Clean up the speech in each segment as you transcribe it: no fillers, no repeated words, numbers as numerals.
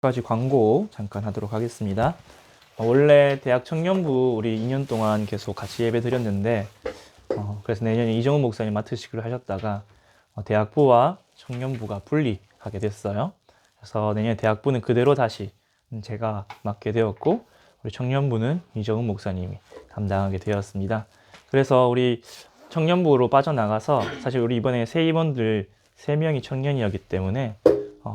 가지 광고 잠깐 하도록 하겠습니다. 원래 대학 청년부 우리 2년 동안 계속 같이 예배 드렸는데 그래서 내년에 이정훈 목사님 맡으시기로 하셨다가 대학부와 청년부가 분리하게 됐어요. 그래서 내년에 대학부는 그대로 다시 제가 맡게 되었고 우리 청년부는 이정훈 목사님이 담당하게 되었습니다. 그래서 우리 청년부로 빠져나가서 사실 우리 이번에 새 임원들 3명이 청년이었기 때문에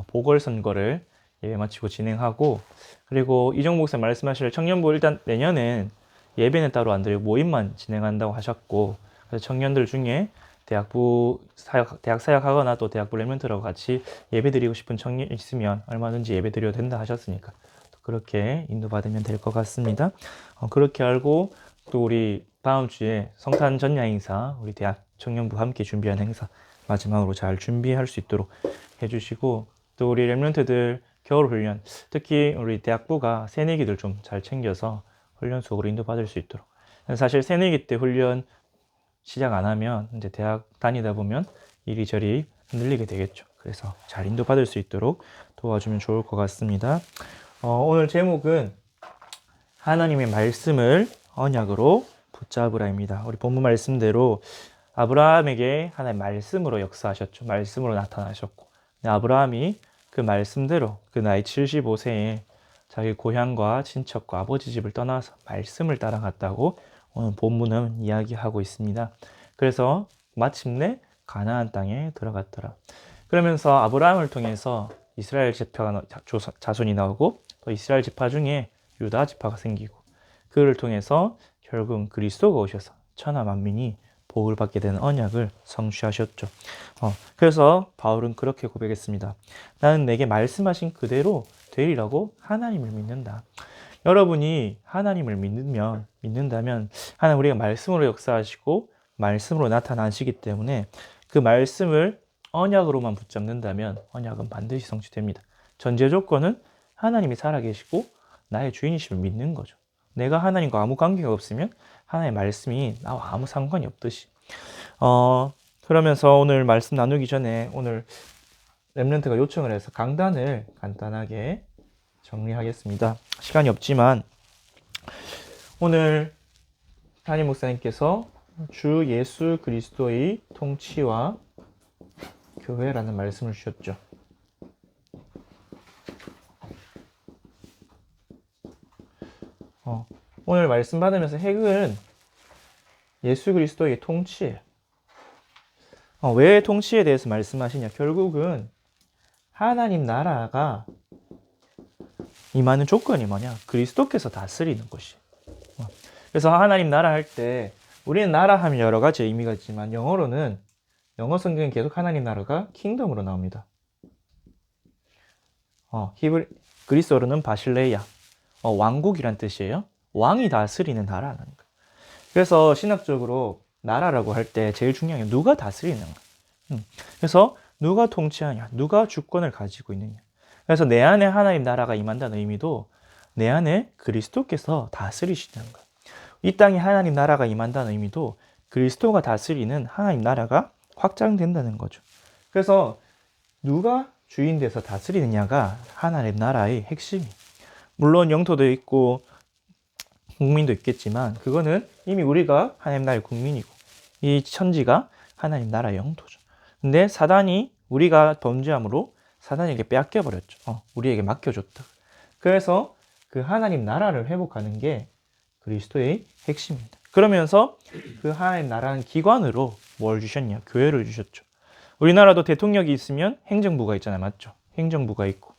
보궐선거를 예배 마치고 진행하고, 그리고 이정 목사님 말씀하실 청년부 일단 내년엔 예배는 따로 안 드리고 모임만 진행한다고 하셨고, 그래서 청년들 중에 대학 사역하거나 또 대학부 레멘트라고 같이 예배 드리고 싶은 청년 있으면 얼마든지 예배 드려도 된다 하셨으니까 또 그렇게 인도받으면 될 것 같습니다. 그렇게 알고 또 우리 다음 주에 성탄 전야 행사, 우리 대학 청년부 함께 준비한 행사 마지막으로 잘 준비할 수 있도록 해주시고, 또 우리 렘넌트들 겨울 훈련, 특히 우리 대학부가 새내기들 좀 잘 챙겨서 훈련 속으로 인도받을 수 있도록. 사실 새내기 때 훈련 시작 안 하면 이제 대학 다니다 보면 이리저리 흔들리게 되겠죠. 그래서 잘 인도받을 수 있도록 도와주면 좋을 것 같습니다. 오늘 제목은 하나님의 말씀을 언약으로 붙잡으라입니다. 우리 본문 말씀대로 아브라함에게 하나님 말씀으로 역사하셨죠. 말씀으로 나타나셨고, 아브라함이 그 말씀대로 그 나이 75세에 자기 고향과 친척과 아버지 집을 떠나서 말씀을 따라갔다고 오늘 본문은 이야기하고 있습니다. 그래서 마침내 가나안 땅에 들어갔더라. 그러면서 아브라함을 통해서 이스라엘 자손이 나오고 또 이스라엘 지파 중에 유다 지파가 생기고, 그를 통해서 결국 그리스도가 오셔서 천하 만민이 복을 받게 되는 언약을 성취하셨죠. 그래서 바울은 그렇게 고백했습니다. 나는 내게 말씀하신 그대로 되리라고 하나님을 믿는다. 여러분이 하나님을 믿는다면 하나님 우리가 말씀으로 역사하시고 말씀으로 나타나시기 때문에 그 말씀을 언약으로만 붙잡는다면 언약은 반드시 성취됩니다. 전제 조건은 하나님이 살아계시고 나의 주인이심을 믿는 거죠. 내가 하나님과 아무 관계가 없으면 하나님의 말씀이 나와 아무 상관이 없듯이. 그러면서 오늘 말씀 나누기 전에 오늘 렘넌트가 요청을 해서 강단을 간단하게 정리하겠습니다. 시간이 없지만 오늘 담임 목사님께서 주 예수 그리스도의 통치와 교회라는 말씀을 주셨죠. 오늘 말씀 받으면서 핵은 예수 그리스도의 통치예요. 왜 통치에 대해서 말씀하시냐? 결국은 하나님 나라가 임하는 조건이 뭐냐? 그리스도께서 다스리는 것이. 그래서 하나님 나라 할 때 우리는 나라 하면 여러 가지 의미가 있지만 영어로는 영어 성경은 계속 하나님 나라가 킹덤으로 나옵니다. 그리스어로는 바실레이아, 왕국이란 뜻이에요. 왕이 다스리는 나라라는 거예요. 그래서 신학적으로 나라라고 할 때 제일 중요한 게 누가 다스리는가. 그래서 누가 통치하냐, 누가 주권을 가지고 있느냐. 그래서 내 안에 하나님 나라가 임한다는 의미도 내 안에 그리스도께서 다스리시는 거예요. 이 땅에 하나님 나라가 임한다는 의미도 그리스도가 다스리는 하나님 나라가 확장된다는 거죠. 그래서 누가 주인 돼서 다스리느냐가 하나님 나라의 핵심이에요. 물론 영토도 있고 국민도 있겠지만 그거는 이미 우리가 하나님 나라의 국민이고 이 천지가 하나님 나라의 영토죠. 근데 사단이 우리가 범죄함으로 사단에게 빼앗겨버렸죠. 우리에게 맡겨줬다. 그래서 그 하나님 나라를 회복하는 게 그리스도의 핵심입니다. 그러면서 그 하나님 나라는 기관으로 뭘 주셨냐? 교회를 주셨죠. 우리나라도 대통령이 있으면 행정부가 있잖아요. 맞죠? 행정부가 있고.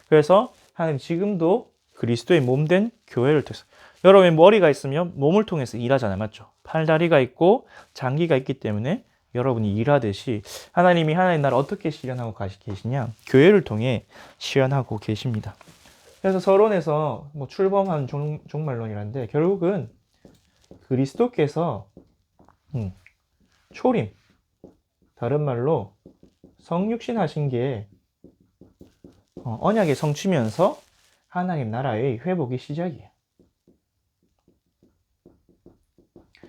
그래서 하나님 지금도 그리스도의 몸된 교회를 통해서, 여러분 머리가 있으면 몸을 통해서 일하잖아요. 맞죠? 팔다리가 있고 장기가 있기 때문에 여러분이 일하듯이 하나님이 하나님 나라 어떻게 실현하고 계시냐? 교회를 통해 실현하고 계십니다. 그래서 서론에서 출범한 종말론이란데 결국은 그리스도께서 초림, 다른 말로 성육신 하신 게 언약의 성취면서 하나님 나라의 회복의 시작이에요.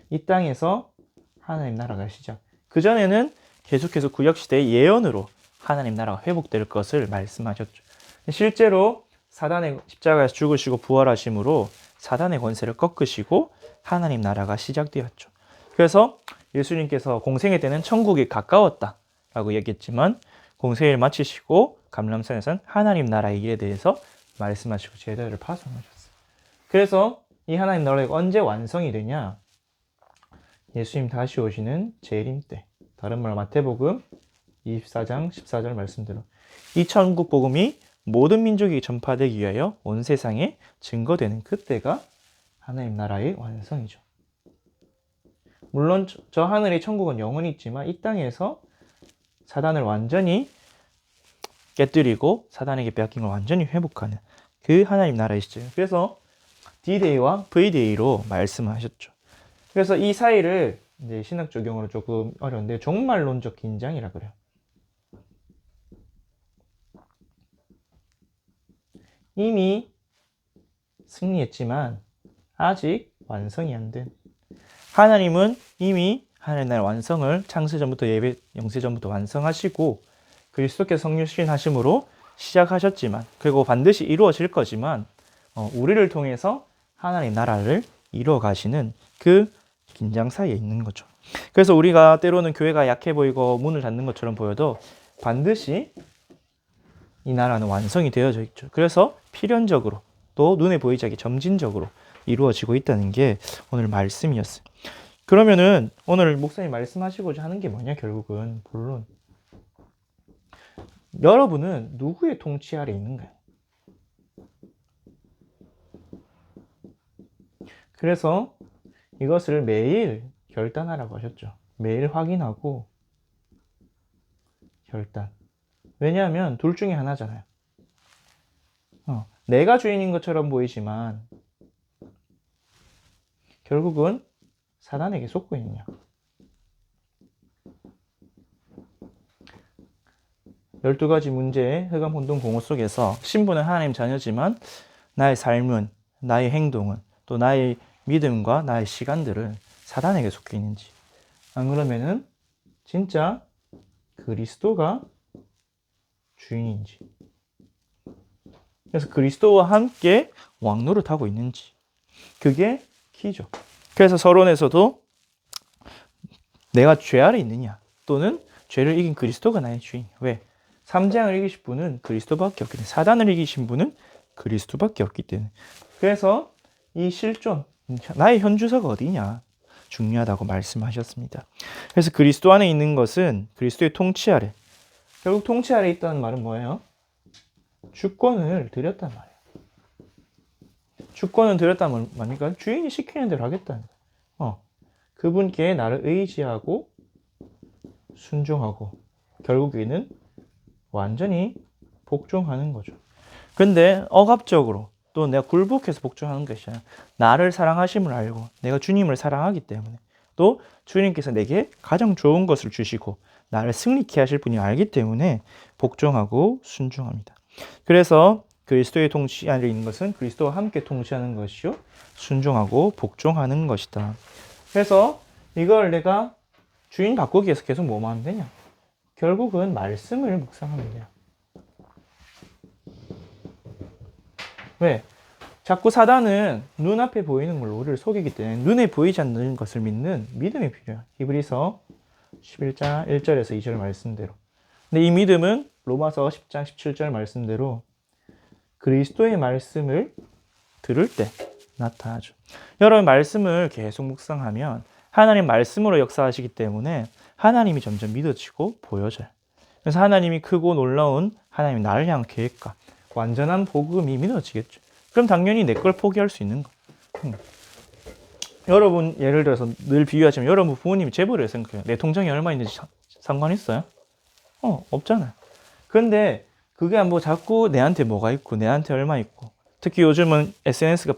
이 땅에서 하나님 나라가 시작. 그전에는 계속해서 구약시대의 예언으로 하나님 나라가 회복될 것을 말씀하셨죠. 실제로 사단의 십자가에서 죽으시고 부활하심으로 사단의 권세를 꺾으시고 하나님 나라가 시작되었죠. 그래서 예수님께서 공생애 때는 천국이 가까웠다라고 얘기했지만 공생애를 마치시고 감람산에서는 하나님 나라의 일에 대해서 말씀하시고 제자들을 파송하셨어요. 그래서 이 하나님 나라가 언제 완성이 되냐? 예수님 다시 오시는 재림 때. 다른 말로 마태복음 24장 14절 말씀대로 이 천국 복음이 모든 민족이 전파되기 위하여 온 세상에 증거되는 그때가 하나님 나라의 완성이죠. 물론 저 하늘의 천국은 영원히 있지만 이 땅에서 사단을 완전히 깨뜨리고 사단에게 빼앗긴 걸 완전히 회복하는 그 하나님 나라의 시점. 그래서 D-Day와 V-Day로 말씀하셨죠. 그래서 이 사이를 이제 신학 적용으로 조금 어려운데 종말론적 긴장이라 그래요. 이미 승리했지만 아직 완성이 안 된. 하나님은 이미 하나님 나라의 완성을 창세전부터 영세전부터 완성하시고 그리스도께서 성육신하심으로 시작하셨지만 그리고 반드시 이루어질 거지만 우리를 통해서 하나님 나라를 이루어 가시는 그 긴장 사이에 있는 거죠. 그래서 우리가 때로는 교회가 약해 보이고 문을 닫는 것처럼 보여도 반드시 이 나라는 완성이 되어져 있죠. 그래서 필연적으로 또 눈에 보이지 않게 점진적으로 이루어지고 있다는 게 오늘 말씀이었어요. 그러면은 오늘 목사님 말씀하시고자 하는 게 뭐냐? 결국은 본론. 여러분은 누구의 통치 아래 있는가요? 그래서 이것을 매일 결단하라고 하셨죠. 매일 확인하고 결단. 왜냐하면 둘 중에 하나잖아요. 내가 주인인 것처럼 보이지만 결국은 사단에게 속고 있느냐. 12가지 문제의 흑암 혼돈 공허 속에서 신분은 하나님 자녀지만 나의 삶은, 나의 행동은, 또 나의 믿음과 나의 시간들은 사단에게 속해 있는지. 안 그러면은 진짜 그리스도가 주인인지. 그래서 그리스도와 함께 왕노릇하고 있는지. 그게 키죠. 그래서 서론에서도 내가 죄 아래 있느냐 또는 죄를 이긴 그리스도가 나의 주인. 왜? 삼재앙을 이기신 분은 그리스도밖에 없기 때문에, 사단을 이기신 분은 그리스도밖에 없기 때문에. 그래서 이 실존, 나의 현주소가 어디냐 중요하다고 말씀하셨습니다. 그래서 그리스도 안에 있는 것은 그리스도의 통치 아래, 결국 통치 아래 있다는 말은 뭐예요? 주권을 드렸단 말이에요. 주권을 드렸다는 말이니까 주인이 시키는 대로 하겠다는 거예요. 그분께 나를 의지하고 순종하고 결국에는 완전히 복종하는 거죠. 근데 억압적으로 또 내가 굴복해서 복종하는 것이 아니라 나를 사랑하심을 알고 내가 주님을 사랑하기 때문에 또 주님께서 내게 가장 좋은 것을 주시고 나를 승리케 하실 분이 알기 때문에 복종하고 순종합니다. 그래서 그리스도의 통치 안에 있는 것은 그리스도와 함께 통치하는 것이요 순종하고 복종하는 것이다. 그래서 이걸 내가 주인 바꾸기 위해서 계속 뭐만 하면 되냐? 결국은 말씀을 묵상하면 돼요. 왜? 자꾸 사단은 눈앞에 보이는 걸로 우리를 속이기 때문에 눈에 보이지 않는 것을 믿는 믿음이 필요해요. 히브리서 11장 1절에서 2절 말씀대로. 근데 이 믿음은 로마서 10장 17절 말씀대로 그리스도의 말씀을 들을 때 나타나죠. 여러분 말씀을 계속 묵상하면 하나님 말씀으로 역사하시기 때문에 하나님이 점점 믿어지고 보여져요. 그래서 하나님이 크고 놀라운 하나님의 나를 향한 계획과 완전한 복음이 믿어지겠죠. 그럼 당연히 내 걸 포기할 수 있는 거. 여러분 예를 들어서 늘 비유하지만 여러분 부모님이 재벌을 생각해요. 내 통장에 얼마 있는지 상관 있어요? 없잖아요. 근데 그게 뭐 자꾸 내한테 뭐가 있고 내한테 얼마 있고 특히 요즘은 SNS가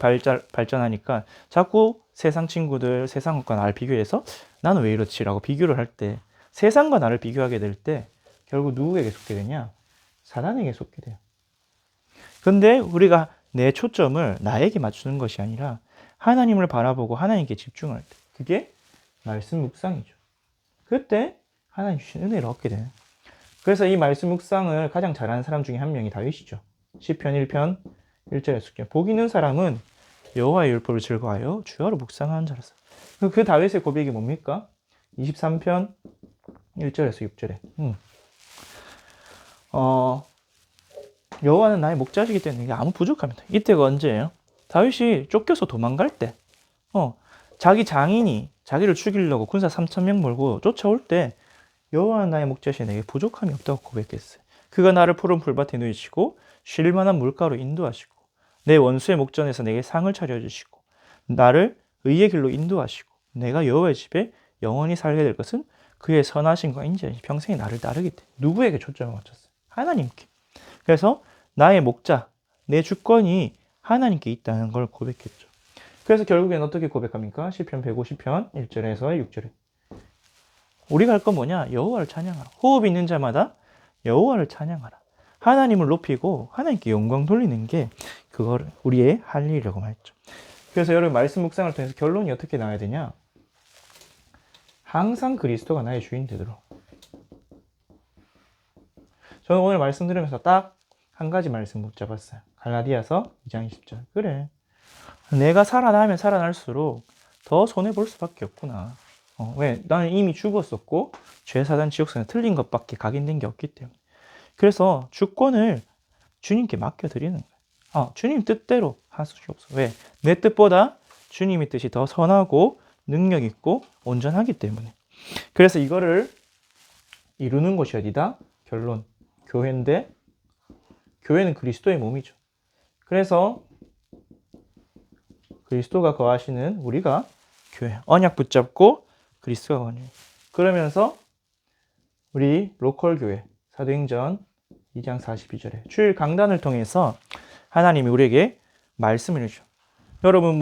발전하니까 자꾸 세상 친구들, 세상과 나를 비교해서 나는 왜 이렇지라고 비교를 할 때 세상과 나를 비교하게 될 때 결국 누구에게 속게 되냐? 사단에게 속게 돼요. 근데 우리가 내 초점을 나에게 맞추는 것이 아니라 하나님을 바라보고 하나님께 집중할 때 그게 말씀 묵상이죠. 그때 하나님 주신 은혜를 얻게 되는. 그래서 이 말씀 묵상을 가장 잘하는 사람 중에 한 명이 다윗이죠. 시편 1편 1절에 숙여. 복 있는 사람은 여호와의 율법을 즐거워하여 주야로 묵상하는 자라서. 그 다윗의 고백이 뭡니까? 23편 1절에서 6절에. 여호와는 나의 목자시기 때문에 이게 아무 부족합니다. 이때가 언제예요? 다윗이 쫓겨서 도망갈 때. 자기 장인이 자기를 죽이려고 군사 3,000명 몰고 쫓아올 때 여호와는 나의 목자시니 내게 부족함이 없다고 고백했어요. 그가 나를 푸른 풀밭에 누이시고 쉴 만한 물가로 인도하시고 내 원수의 목전에서 내게 상을 차려주시고 나를 의의 길로 인도하시고 내가 여호와의 집에 영원히 살게 될 것은 그의 선하심과 인자하심이 평생에 나를 따르기 때문에. 누구에게 초점을 맞췄어요? 하나님께. 그래서 나의 목자, 내 주권이 하나님께 있다는 걸 고백했죠. 그래서 결국엔 어떻게 고백합니까? 시편 150편 1절에서 6절에. 우리가 할 건 뭐냐? 여호와를 찬양하라. 호흡 있는 자마다 여호와를 찬양하라. 하나님을 높이고 하나님께 영광 돌리는 게 그걸 우리의 할 일이라고 말했죠. 그래서 여러분 말씀 묵상을 통해서 결론이 어떻게 나와야 되냐? 항상 그리스도가 나의 주인 되도록. 저는 오늘 말씀 들으면서 딱 한 가지 말씀 붙잡았어요. 갈라디아서 2장 20절. 그래. 내가 살아나면 살아날수록 더 손해볼 수밖에 없구나. 왜? 나는 이미 죽었었고 죄사단 지옥선에 틀린 것밖에 각인된 게 없기 때문에. 그래서 주권을 주님께 맡겨드리는 거예요. 주님 뜻대로 하시옵소서. 왜? 내 뜻보다 주님의 뜻이 더 선하고 능력 있고 온전하기 때문에. 그래서 이거를 이루는 것이 어디다? 결론. 교회인데 교회는 그리스도의 몸이죠. 그래서 그리스도가 거하시는 우리가 교회. 언약 붙잡고 그리스도가 거하는. 그러면서 우리 로컬 교회 사도행전 2장 42절에 주일 강단을 통해서 하나님이 우리에게 말씀을 해주죠. 여러분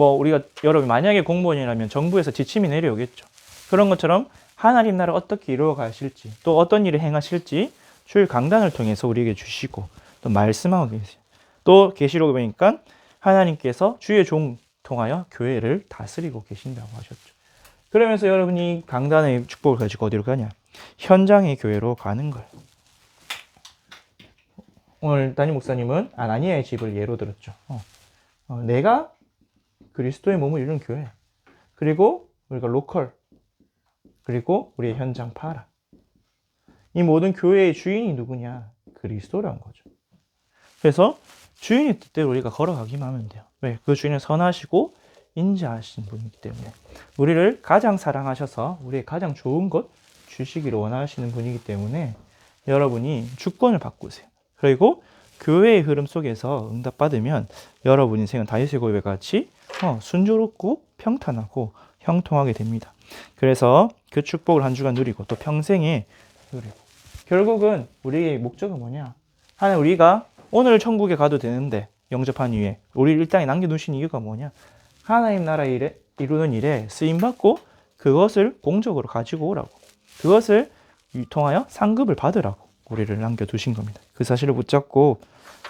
만약에 공무원이라면 정부에서 지침이 내려오겠죠. 그런 것처럼 하나님 나라 어떻게 이루어 가실지 또 어떤 일을 행하실지 주일 강단을 통해서 우리에게 주시고 또 말씀하고 계세요. 또 계시록에 보니까 하나님께서 주의 종 통하여 교회를 다스리고 계신다고 하셨죠. 그러면서 여러분이 강단의 축복을 가지고 어디로 가냐? 현장의 교회로 가는 거예요. 오늘 담임 목사님은 아나니아의 집을 예로 들었죠. 내가 그리스도의 몸을 이루는 교회. 그리고 우리가 로컬. 그리고 우리의 현장 파라. 이 모든 교회의 주인이 누구냐? 그리스도라는 거죠. 그래서 주인의 뜻대로 우리가 걸어가기만 하면 돼요. 왜? 그 주인은 선하시고 인자하신 분이기 때문에. 우리를 가장 사랑하셔서 우리의 가장 좋은 것 주시기를 원하시는 분이기 때문에 여러분이 주권을 바꾸세요. 그리고 교회의 흐름 속에서 응답받으면 여러분 인생은 다윗의 고백 같이 순조롭고 평탄하고 형통하게 됩니다. 그래서 그 축복을 한 주간 누리고 또 평생에 누리고. 결국은 우리의 목적은 뭐냐? 하나님 우리가 오늘 천국에 가도 되는데 영접한 이후에 우리를 이 땅에 남겨두신 이유가 뭐냐? 하나님 나라 일에 이루는 일에 쓰임받고 그것을 공적으로 가지고 오라고. 그것을 통하여 상급을 받으라고 우리를 남겨두신 겁니다. 그 사실을 붙잡고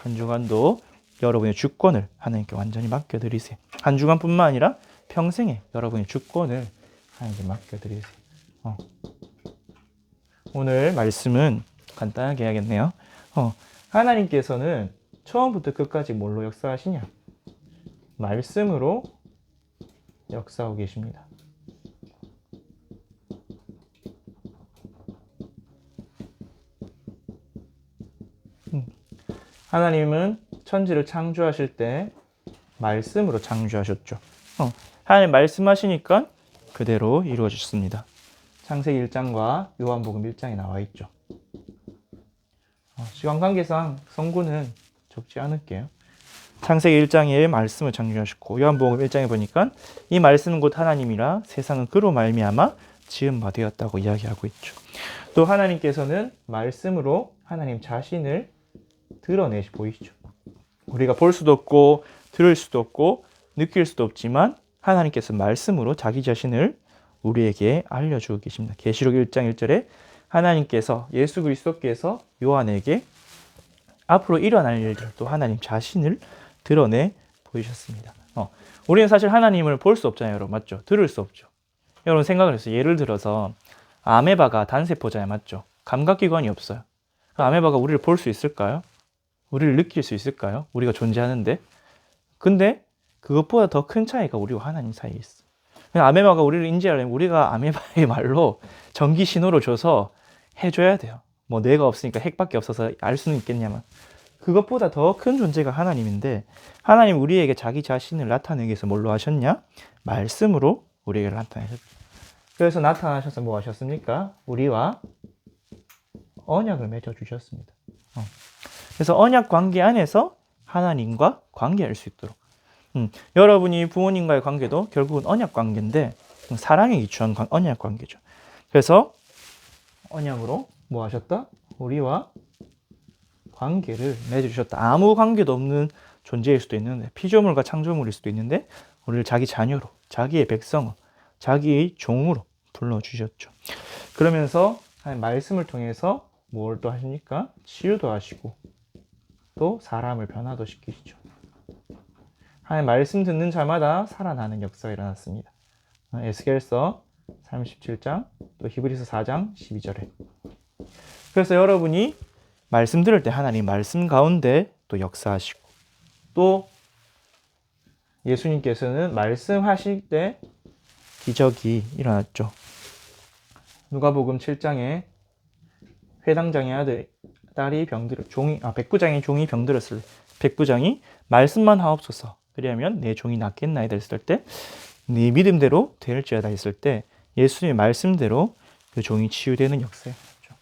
한 주간도 여러분의 주권을 하나님께 완전히 맡겨드리세요. 한 주간뿐만 아니라 평생에 여러분의 주권을 하나님께 맡겨드리세요. 오늘 말씀은 간단하게 해야겠네요. 하나님께서는 처음부터 끝까지 뭘로 역사하시냐? 말씀으로 역사하고 계십니다. 하나님은 천지를 창조하실 때 말씀으로 창조하셨죠. 하나님 말씀하시니까 그대로 이루어졌습니다. 창세기 1장과 요한복음 1장에 나와 있죠. 시간 관계상 성구는 적지 않을게요. 창세기 1장에 말씀을 창조하셨고 요한복음 1장에 보니까 이 말씀은 곧 하나님이라 세상은 그로 말미암아 지은 바 되었다고 이야기하고 있죠. 또 하나님께서는 말씀으로 하나님 자신을 드러내시 보이시죠. 우리가 볼 수도 없고 들을 수도 없고 느낄 수도 없지만 하나님께서 말씀으로 자기 자신을 우리에게 알려주고 계십니다. 계시록 1장 1절에 하나님께서 예수 그리스도께서 요한에게 앞으로 일어날 일들 또 하나님 자신을 드러내 보이셨습니다. 우리는 사실 하나님을 볼 수 없잖아요, 여러분. 맞죠? 들을 수 없죠. 여러분 생각을 해서 예를 들어서 아메바가 단세포잖아요, 맞죠? 감각기관이 없어요. 아메바가 우리를 볼 수 있을까요? 우리를 느낄 수 있을까요? 우리가 존재하는데. 근데 그것보다 더 큰 차이가 우리와 하나님 사이에 있어. 아메바가 우리를 인지하려면 우리가 아메바의 말로 전기 신호를 줘서 해줘야 돼요. 뭐 뇌가 없으니까 핵밖에 없어서 알 수는 있겠냐만. 그것보다 더 큰 존재가 하나님인데, 하나님 우리에게 자기 자신을 나타내기 위해서 뭘로 하셨냐? 말씀으로 우리에게 나타내셨죠. 그래서 나타나셔서 뭐 하셨습니까? 우리와 언약을 맺어주셨습니다. 그래서 언약 관계 안에서 하나님과 관계할 수 있도록. 여러분이 부모님과의 관계도 결국은 언약 관계인데, 사랑에 기초한 언약 관계죠. 그래서 언약으로 뭐 하셨다? 우리와 관계를 맺어주셨다. 아무 관계도 없는 존재일 수도 있는데, 피조물과 창조물일 수도 있는데, 우리를 자기 자녀로, 자기의 백성으로, 자기의 종으로 불러주셨죠. 그러면서 말씀을 통해서 뭘 또 하십니까? 치유도 하시고 또 사람을 변화도 시키시죠. 하나님 말씀 듣는 자마다 살아나는 역사가 일어났습니다. 에스겔서 37장 또 히브리서 4장 12절에. 그래서 여러분이 말씀 들을 때 하나님 말씀 가운데 또 역사하시고, 또 예수님께서는 말씀하실 때 기적이 일어났죠. 누가복음 7장에 회당장의 딸이 백부장의 종이 병들었을 때 백부장이 말씀만 하옵소서 그리하면 내 종이 낫겠나이다 했을 때, 네 믿음대로 될지어다 했을 때 예수님의 말씀대로 그 종이 치유되는 역사였죠.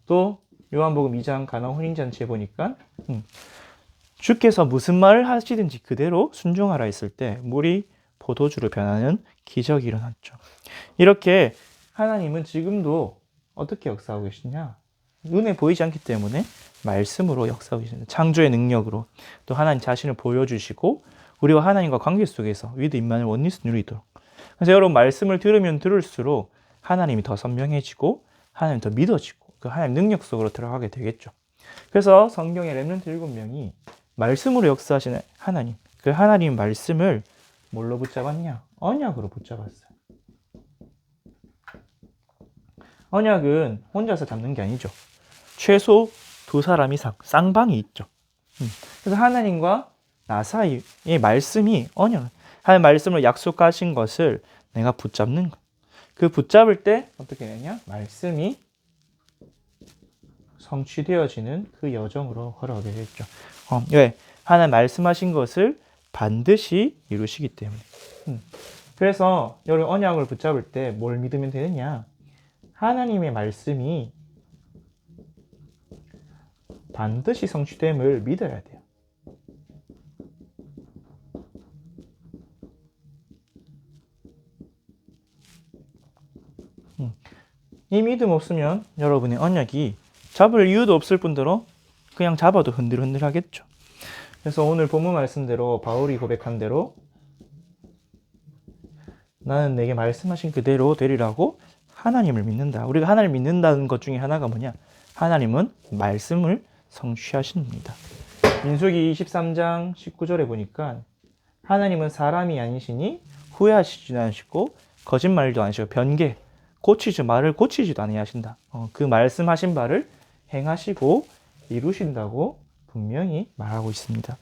또 요한복음 2장 가나 혼인잔치에 보니까 주께서 무슨 말을 하시든지 그대로 순종하라 했을 때 물이 포도주로 변하는 기적이 일어났죠. 이렇게 하나님은 지금도 어떻게 역사하고 계시냐? 눈에 보이지 않기 때문에 말씀으로 역사하고 계십니다. 창조의 능력으로 또 하나님 자신을 보여주시고 우리와 하나님과 관계 속에서 위드 임만을 원리스 누리도록. 그래서 여러분 말씀을 들으면 들을수록 하나님이 더 선명해지고 하나님이 더 믿어지고 그 하나님 능력 속으로 들어가게 되겠죠. 그래서 성경의 렘넌트 7명이 말씀으로 역사하시는 하나님, 그 하나님 말씀을 뭘로 붙잡았냐? 언약으로 붙잡았어요. 언약은 혼자서 잡는 게 아니죠. 최소 2사람 이상 쌍방이 있죠. 그래서 하나님과 나 사이의 말씀이 언약, 하나님 말씀을 약속하신 것을 내가 붙잡는 것. 그 붙잡을 때 어떻게 되냐? 말씀이 성취되어지는 그 여정으로 걸어가게 되죠. 왜? 하나님 말씀하신 것을 반드시 이루시기 때문에. 그래서 여러분 언약을 붙잡을 때 뭘 믿으면 되느냐? 하나님의 말씀이 반드시 성취됨을 믿어야 돼요. 이 믿음 없으면 여러분의 언약이 잡을 이유도 없을 뿐더러 그냥 잡아도 흔들흔들 하겠죠. 그래서 오늘 본문 말씀대로 바울이 고백한 대로 나는 내게 말씀하신 그대로 되리라고 하나님을 믿는다. 우리가 하나님을 믿는다는 것 중에 하나가 뭐냐? 하나님은 말씀을 성취하십니다. 민수기 23장 19절에 보니까 하나님은 사람이 아니시니 후회하시지도 않으시고 거짓말도 아니시고 변개, 말을 고치지도 아니하신다. 그 말씀하신 바를 행하시고 이루신다고 분명히 말하고 있습니다.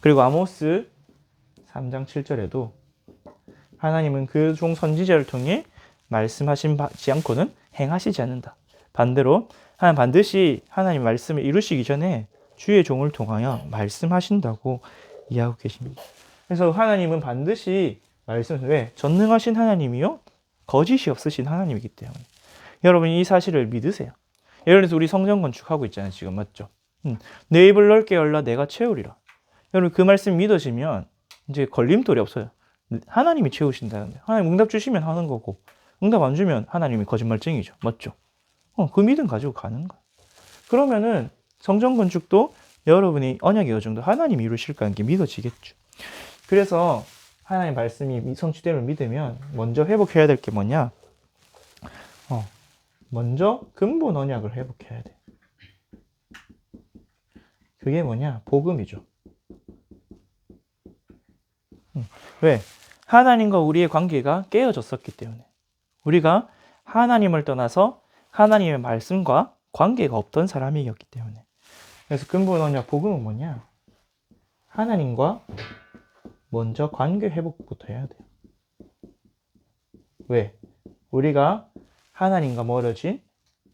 그리고 아모스 3장 7절에도 하나님은 그 종 선지자를 통해 말씀하시지 않고는 행하시지 않는다. 반대로 하나님 반드시 하나님 말씀을 이루시기 전에 주의 종을 통하여 말씀하신다고 이해하고 계십니다. 그래서 하나님은 반드시 왜? 전능하신 하나님이요 거짓이 없으신 하나님이기 때문에 여러분 이 사실을 믿으세요. 예를 들어서 우리 성전 건축하고 있잖아요. 지금 맞죠? 내 입을 넓게 열라 내가 채우리라. 여러분 그 말씀 믿으시면 이제 걸림돌이 없어요. 하나님이 채우신다는데 하나님 응답 주시면 하는 거고 응답 안 주면 하나님이 거짓말쟁이죠. 맞죠? 그 믿음 가지고 가는 거예요. 그러면은 성전 건축도 여러분이 언약의 여정도 하나님이 이루실 거라는 게 믿어지겠죠. 그래서 하나님 말씀이 성취됨을 믿으면 먼저 회복해야 될 게 뭐냐? 먼저 근본 언약을 회복해야 돼. 그게 뭐냐? 복음이죠. 왜? 하나님과 우리의 관계가 깨어졌었기 때문에. 우리가 하나님을 떠나서 하나님의 말씀과 관계가 없던 사람이었기 때문에. 그래서 근본 언약 복음은 뭐냐? 하나님과 먼저 관계 회복부터 해야 돼요. 왜? 우리가 하나님과 멀어진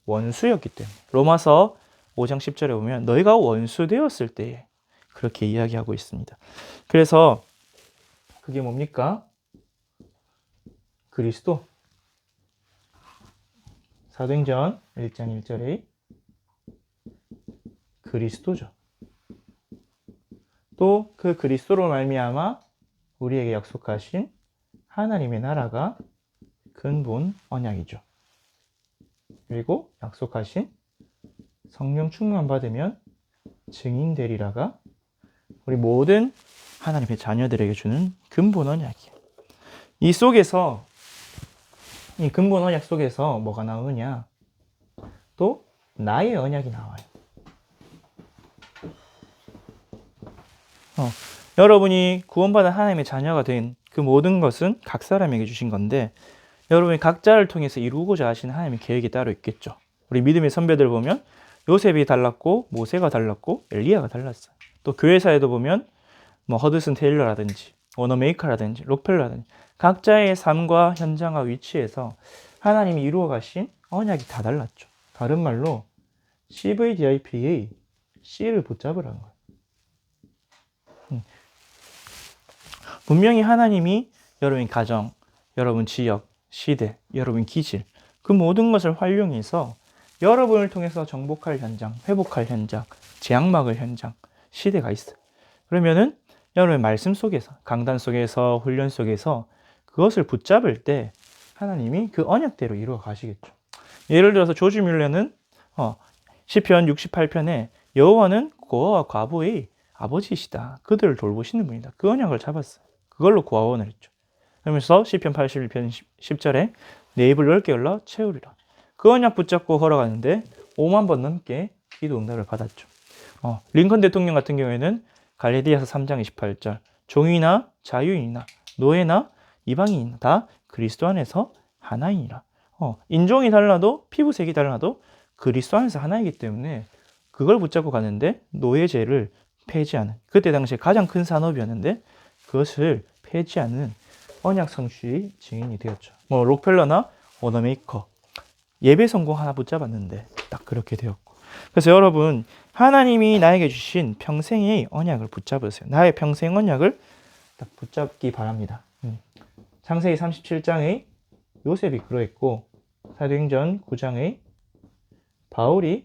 원수였기 때문에. 로마서 5장 10절에 보면 너희가 원수 되었을 때에 그렇게 이야기하고 있습니다. 그래서 그게 뭡니까? 그리스도. 사도행전 1장 1절에 그리스도죠. 또 그 그리스도로 말미암아 우리에게 약속하신 하나님의 나라가 근본 언약이죠. 그리고 약속하신 성령 충만 받으면 증인 되리라가 우리 모든 하나님의 자녀들에게 주는 근본 언약이에요. 이 속에서 이 근본 언약 속에서 뭐가 나오느냐? 또 나의 언약이 나와요. 여러분이 구원받은 하나님의 자녀가 된 그 모든 것은 각 사람에게 주신 건데 여러분이 각자를 통해서 이루고자 하시는 하나님의 계획이 따로 있겠죠. 우리 믿음의 선배들 보면 요셉이 달랐고 모세가 달랐고 엘리야가 달랐어요. 또 교회사에도 보면 뭐 허드슨 테일러라든지 워너메이커라든지 록펠러라든지 각자의 삶과 현장과 위치에서 하나님이 이루어 가신 언약이 다 달랐죠. 다른 말로 CVDIP의 C를 붙잡으라는 거예요. 분명히 하나님이 여러분 가정, 여러분 지역, 시대, 여러분 기질 그 모든 것을 활용해서 여러분을 통해서 정복할 현장, 회복할 현장, 재앙 막을 현장, 시대가 있어요. 그러면은 여러분의 말씀 속에서, 강단 속에서, 훈련 속에서 그것을 붙잡을 때 하나님이 그 언약대로 이루어 가시겠죠. 예를 들어서 조지 뮬러는 시편 68편에 여호와는 고아와 과부의 아버지이시다. 그들을 돌보시는 분이다. 그 언약을 잡았어요. 그걸로 고아원을 했죠. 그러면서 시편 81편 10절에 내 입을 넓게 열어 채우리라. 그 언약 붙잡고 걸어가는데 5만 번 넘게 기도 응답을 받았죠. 링컨 대통령 같은 경우에는 갈레디아서 3장 28절 종이나 자유인이나 노예나 이방인이나 다 그리스도 안에서 하나이니라. 인종이 달라도 피부색이 달라도 그리스도 안에서 하나이기 때문에 그걸 붙잡고 가는데 노예제를 폐지하는 그때 당시에 가장 큰 산업이었는데 그것을 폐지하는 언약 성취의 증인이 되었죠. 록펠러나 워너메이커 예배 성공 하나 붙잡았는데 딱 그렇게 되었고. 그래서 여러분 하나님이 나에게 주신 평생의 언약을 붙잡으세요. 나의 평생 언약을 딱 붙잡기 바랍니다. 창세기 37장의 요셉이 그러했고 사도행전 9장의 바울이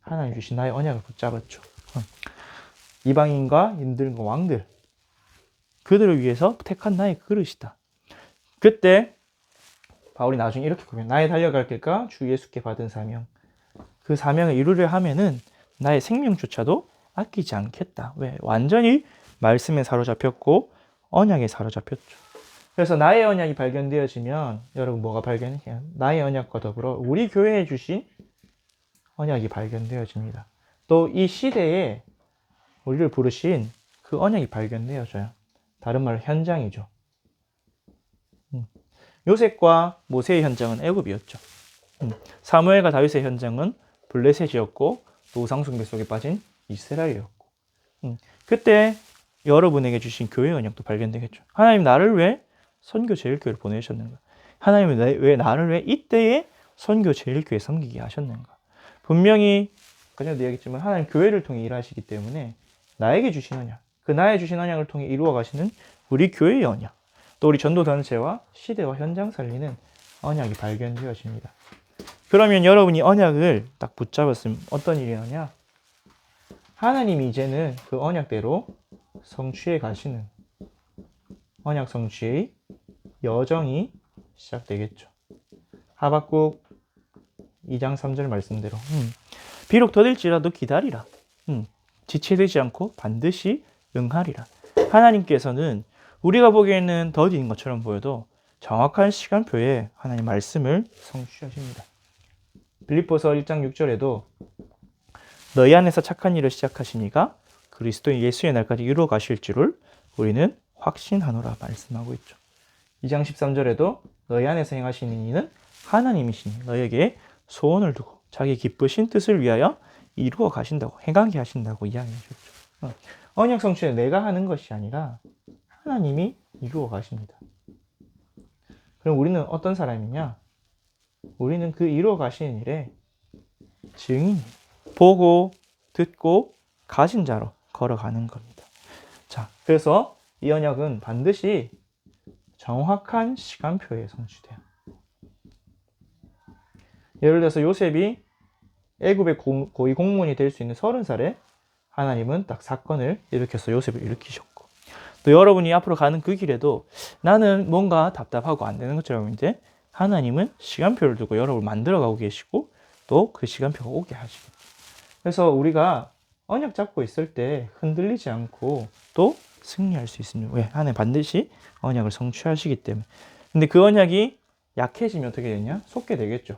하나님 주신 나의 언약을 붙잡았죠. 이방인과 인들과 왕들 그들을 위해서 택한 나의 그릇이다. 그때 바울이 나중에 이렇게 고백. 나의 달려갈 길과 주 예수께 받은 사명. 그 사명을 이루려 하면은 나의 생명조차도 아끼지 않겠다. 왜? 완전히 말씀에 사로잡혔고 언약에 사로잡혔죠. 그래서 나의 언약이 발견되어지면 여러분 뭐가 발견해요? 나의 언약과 더불어 우리 교회에 주신 언약이 발견되어집니다. 또 이 시대에 우리를 부르신 그 언약이 발견되어져요. 다른 말로 현장이죠. 요셉과 모세의 현장은 애굽이었죠. 사무엘과 다윗의 현장은 블레셋이었고 노상숭배 속에 빠진 이스라엘이었고 그때 여러분에게 주신 교회 언약도 발견되겠죠. 하나님 나를 왜 선교 제일교회를 보내셨는가? 하나님은 왜 나를 왜 이때에 선교 제일교회 섬기게 하셨는가? 분명히 그전에도 얘기했지만 하나님 교회를 통해 일하시기 때문에 나에게 주신 언약, 그 나의 주신 언약을 통해 이루어 가시는 우리 교회의 언약, 또 우리 전도단체와 시대와 현장 살리는 언약이 발견되어집니다. 그러면 여러분이 언약을 딱 붙잡았으면 어떤 일이 나냐? 하나님이 이제는 그 언약대로 성취해 가시는 언약 성취의 여정이 시작되겠죠. 하박국 2장 3절 말씀대로 비록 더딜지라도 기다리라. 지체되지 않고 반드시 응하리라. 하나님께서는 우리가 보기에는 더딘 것처럼 보여도 정확한 시간표에 하나님 말씀을 성취하십니다. 빌립보서 1장 6절에도 너희 안에서 착한 일을 시작하시니가 그리스도 예수의 날까지 이루어 가실 줄을 우리는 확신하노라 말씀하고 있죠. 2장 13절에도 너희 안에서 행하시는 이는 하나님이시니 너희에게 소원을 두고 자기 기쁘신 뜻을 위하여 이루어 가신다고 행하게 하신다고 이야기하셨죠. 언약 성취는 내가 하는 것이 아니라 하나님이 이루어 가십니다. 그럼 우리는 어떤 사람이냐? 우리는 그 이루어 가시는 일에 증인, 보고 듣고 가진 자로 걸어가는 겁니다. 자, 그래서 이 언약은 반드시 정확한 시간표에 성취돼요. 예를 들어서 요셉이 애굽의 고위 공무원이 될 수 있는 30살에 하나님은 딱 사건을 일으켜서 요셉을 일으키셨고, 또 여러분이 앞으로 가는 그 길에도 나는 뭔가 답답하고 안 되는 것처럼 이제 하나님은 시간표를 두고 여러분을 만들어가고 계시고 또 그 시간표가 오게 하시고, 그래서 우리가 언약 잡고 있을 때 흔들리지 않고 또 승리할 수 있습니다. 왜? 하나님 반드시 언약을 성취하시기 때문에. 근데 그 언약이 약해지면 어떻게 되냐? 속게 되겠죠.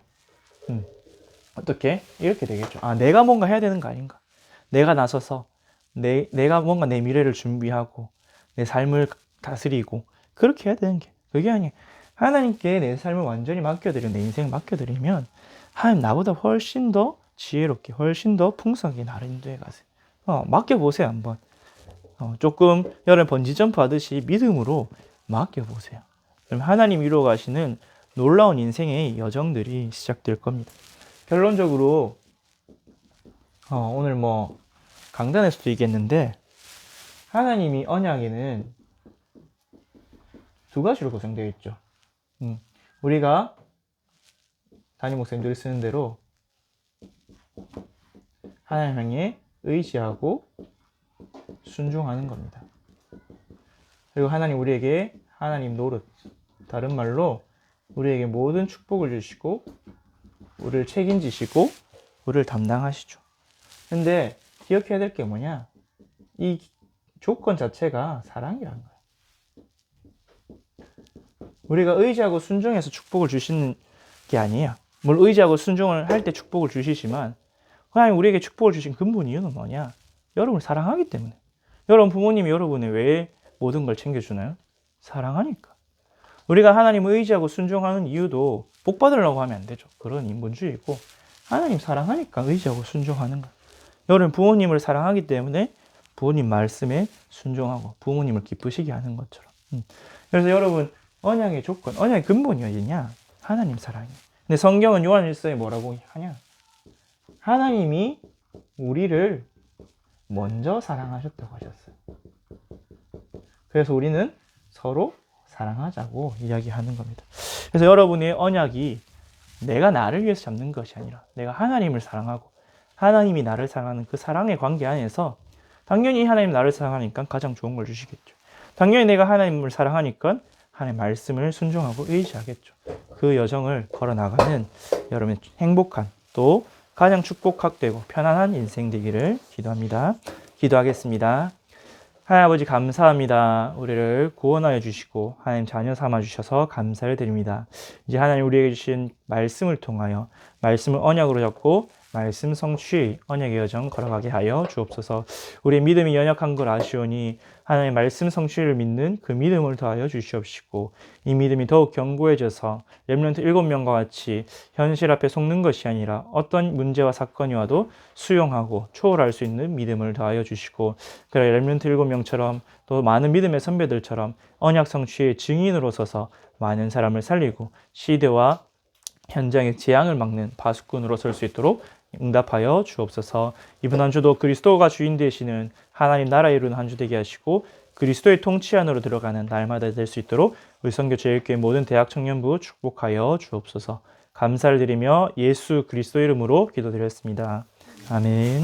어떻게? 이렇게 되겠죠. 아, 내가 뭔가 해야 되는 거 아닌가? 내가 나서서 내가 뭔가 내 미래를 준비하고 내 삶을 다스리고 그렇게 해야 되는 게 그게 아니에요. 하나님께 내 삶을 완전히 맡겨드리면, 내 인생을 맡겨드리면 하나님 나보다 훨씬 더 지혜롭게, 훨씬 더 풍성하게 나를 인도해 가세요. 맡겨보세요. 한번 조금 여러분 번지점프 하듯이 믿음으로 맡겨보세요. 그럼 하나님 이루어 가시는 놀라운 인생의 여정들이 시작될 겁니다. 결론적으로 오늘 뭐 강단에서도 얘기했는데, 하나님이 언약에는 두 가지로 구성되어 있죠. 우리가 담임 목사님들이 쓰는 대로 하나님 향해 의지하고 순종하는 겁니다. 그리고 하나님 우리에게 하나님 노릇, 다른 말로 우리에게 모든 축복을 주시고 우리를 책임지시고 우리를 담당하시죠. 근데 기억해야 될 게 뭐냐? 이 조건 자체가 사랑이라는 거예요. 우리가 의지하고 순종해서 축복을 주시는 게 아니에요. 물론 의지하고 순종을 할 때 축복을 주시지만 하나님 우리에게 축복을 주신 근본 이유는 뭐냐? 여러분을 사랑하기 때문에. 여러분 부모님이 여러분의 왜 모든 걸 챙겨주나요? 사랑하니까. 우리가 하나님을 의지하고 순종하는 이유도 복 받으려고 하면 안 되죠. 그런 인본주의고, 하나님 사랑하니까 의지하고 순종하는 거예요. 여러분 부모님을 사랑하기 때문에 부모님 말씀에 순종하고 부모님을 기쁘시게 하는 것처럼. 그래서 여러분 언약의 조건, 언약의 근본이 어디냐? 하나님 사랑이에요. 근데 성경은 요한일서에 뭐라고 하냐? 하나님이 우리를 먼저 사랑하셨다고 하셨어요. 그래서 우리는 서로 사랑하자고 이야기하는 겁니다. 그래서 여러분의 언약이 내가 나를 위해서 잡는 것이 아니라 내가 하나님을 사랑하고 하나님이 나를 사랑하는 그 사랑의 관계 안에서, 당연히 하나님 나를 사랑하니까 가장 좋은 걸 주시겠죠. 당연히 내가 하나님을 사랑하니까 하나님의 말씀을 순종하고 의지하겠죠. 그 여정을 걸어나가는 여러분의 행복한, 또 가장 축복되고 편안한 인생 되기를 기도합니다. 기도하겠습니다. 하나님 아버지 감사합니다. 우리를 구원하여 주시고 하나님 자녀 삼아 주셔서 감사를 드립니다. 이제 하나님 우리에게 주신 말씀을 통하여 말씀을 언약으로 잡고 말씀 성취 언약의 여정 걸어가게 하여 주옵소서. 우리의 믿음이 연약한 걸 아시오니 하나님의 말씀 성취를 믿는 그 믿음을 더하여 주시옵시고, 이 믿음이 더욱 견고해져서 렘넌트 7명과 같이 현실 앞에 속는 것이 아니라 어떤 문제와 사건이 와도 수용하고 초월할 수 있는 믿음을 더하여 주시고, 그래 렘넌트 7명처럼 또 많은 믿음의 선배들처럼 언약 성취의 증인으로 서서 많은 사람을 살리고 시대와 현장의 재앙을 막는 파수꾼으로 설 수 있도록 응답하여 주옵소서. 이번 한 주도 그리스도가 주인 되시는 하나님 나라 이루는 한 주 되게 하시고 그리스도의 통치 안으로 들어가는 날마다 될 수 있도록 우리 선교 제일교회 모든 대학 청년부 축복하여 주옵소서. 감사를 드리며 예수 그리스도 이름으로 기도드렸습니다. 아멘.